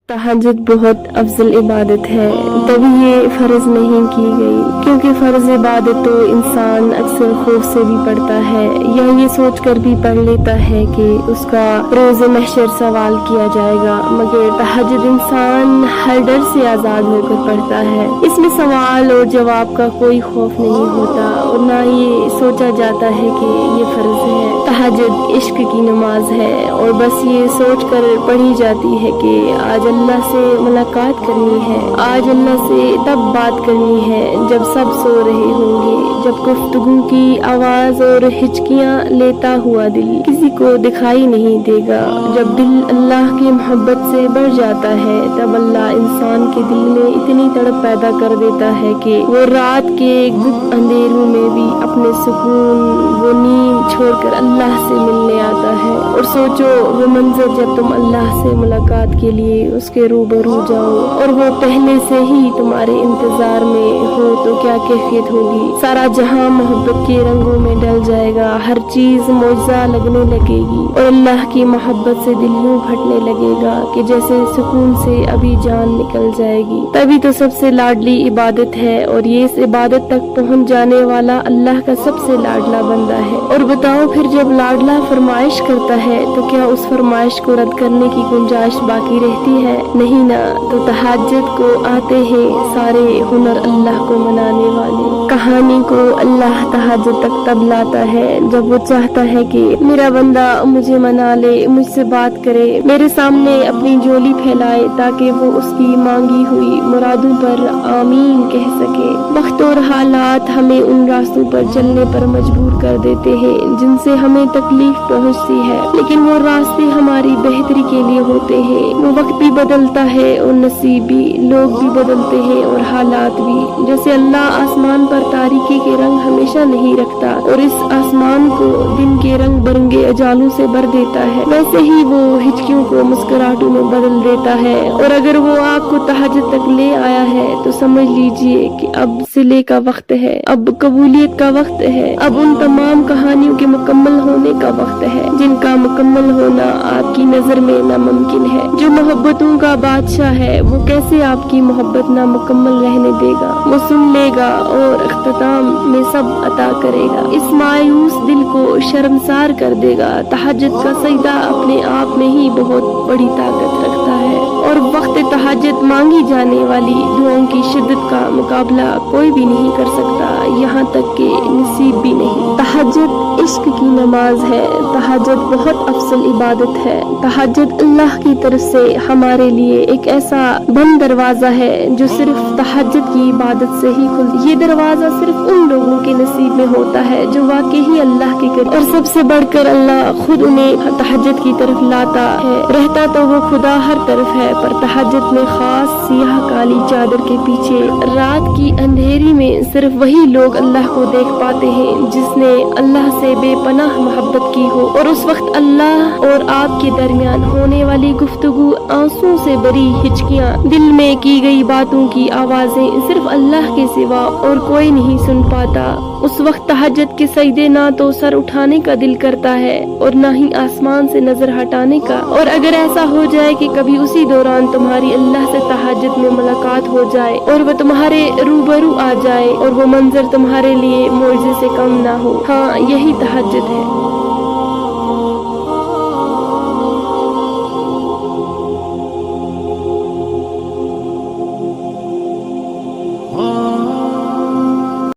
तहज्जुद बहुत अफजल इबादत है, तभी ये फ़र्ज नहीं की गई, क्योंकि फ़र्ज इबादत तो इंसान अक्सर खौफ से भी पढ़ता है या ये सोच कर भी पढ़ लेता है कि उसका रोज़ महशर सवाल किया जाएगा, मगर तहज्जुद इंसान हर डर से आज़ाद होकर पढ़ता है। इसमें सवाल और जवाब का कोई खौफ नहीं होता और ना ये सोचा जाता है कि ये फ़र्ज है। तहज्जुद इश्क की नमाज है और बस ये सोच कर पढ़ी जाती है कि आज अल्लाह से मुलाकात करनी है, आज अल्लाह से तब बात करनी है जब सब सो रहे होंगे, जब गुफ्तगू की आवाज़ और हिचकियाँ लेता हुआ दिल किसी को दिखाई नहीं देगा। जब दिल अल्लाह की मोहब्बत से बढ़ जाता है तब अल्लाह इंसान के दिल में इतनी तड़प पैदा कर देता है कि वो रात के गुप्त अंधेरों में भी अपने सुकून वो नींद छोड़कर अल्लाह से मिलने आता है। और सोचो वो मंजर जब तुम अल्लाह से मुलाकात के लिए उसके रूबरू जाओ और वो पहले से ही तुम्हारे इंतजार में हो तो क्या कैफियत होगी। सारा जहां मोहब्बत के रंगों में ढल जाएगा, हर चीज मौजा लगने लगेगी और अल्लाह की मोहब्बत से दिल यूं फटने लगेगा कि जैसे सुकून से अभी जान निकल जाएगी। तभी तो सबसे लाडली इबादत है और ये इस इबादत तक पहुंच जाने वाला अल्लाह का सबसे लाडला बंदा है। और बताओ फिर जब लाडला फरमाइश करता है तो क्या उस फरमाइश को रद्द करने की गुंजाइश बाकी रहती है? नहीं ना। तो तहज्जुद को आते हैं सारे हुनर अल्लाह को मनाने वाले। कहानी को अल्लाह तहज्जुद तक तब लाता है जब वो चाहता है कि मेरा बंदा मुझे मना ले, मुझसे बात करे, मेरे सामने अपनी झोली फैलाए ताकि वो उसकी मांगी हुई मुरादों पर आमीन कह सके। वक्त और हालात हमें उन रास्तों पर चलने पर मजबूर कर देते हैं जिनसे हमें तकलीफ पहुंचती है, लेकिन वो रास्ते हमारी बेहतरी के लिए होते हैं। वो वक्त भी बदलता है और नसीब भी, लोग भी बदलते हैं और हालात भी। जैसे अल्लाह आसमान पर तारीकी के रंग हमेशा नहीं रखता और इस आसमान को दिन के रंग बिरंगे उजालों से भर देता है, वैसे ही वो हिचकियों को मुस्कुराहटों में बदल देता है। और अगर वो आपको तहज्जुद तक ले आया है तो समझ लीजिए कि अब सिले का वक्त है, अब कबूलियत का वक्त है, अब उन तमाम कहानियों के मुकम्मल होने का वक्त है जिनका मुकम्मल होना आपकी नजर में नामुमकिन है। जो मोहब्बतों का बादशाह है वो कैसे आपकी मोहब्बत नामुकम्मल रहने देगा? वो सुन लेगा और इख्तिताम में सब अता करेगा। इस मायूस दिल को शर्मसार कर देगा। तहज्जुद का सजदा अपने आप में ही बहुत बड़ी ताकत रखता है और वक्त तहज्जुद मांगी जाने वाली दुआओं की शिद्दत का मुकाबला कोई भी नहीं कर सकता, यहाँ तक कि नसीब भी नहीं। तहज्जुद इश्क की नमाज है, तहज्जुद बहुत अफजल इबादत है। तहज्जुद अल्लाह की तरफ से हमारे लिए एक ऐसा बंद दरवाजा है जो सिर्फ तहज्जुद की इबादत से ही खुलता है। ये दरवाजा सिर्फ उन लोगों के नसीब में होता है जो वाकई ही अल्लाह के करीब, और सबसे बढ़कर अल्लाह खुद उन्हें तहज्जुद की तरफ लाता है। रहता तो वो खुदा हर तरफ है, पर तहज्जुद में खास सियाह काली चादर के पीछे रात की अंधेरी में सिर्फ वही लोग अल्लाह को देख पाते हैं जिसने अल्लाह से बेपनाह मोहब्बत की हो। और उस वक्त अल्लाह और आपके दरमियान होने वाली गुफ्तगू, आंसू से भरी हिचकियाँ, दिल में की गई बातों की आवाजें सिर्फ अल्लाह के सिवा और कोई नहीं सुन पाता। उस वक्त तहज्जुद के सजदे ना तो सर उठाने का दिल करता है और ना ही आसमान से नजर हटाने का। और अगर ऐसा हो जाए कि कभी उसी दौरान तुम्हारी अल्लाह से तहज्जुद में मुलाकात हो जाए और वह तुम्हारे रूबरू आ जाए और वो मंजर तुम्हारे लिए मौजज़े से कम ना हो, हाँ यही तहज्जुद है।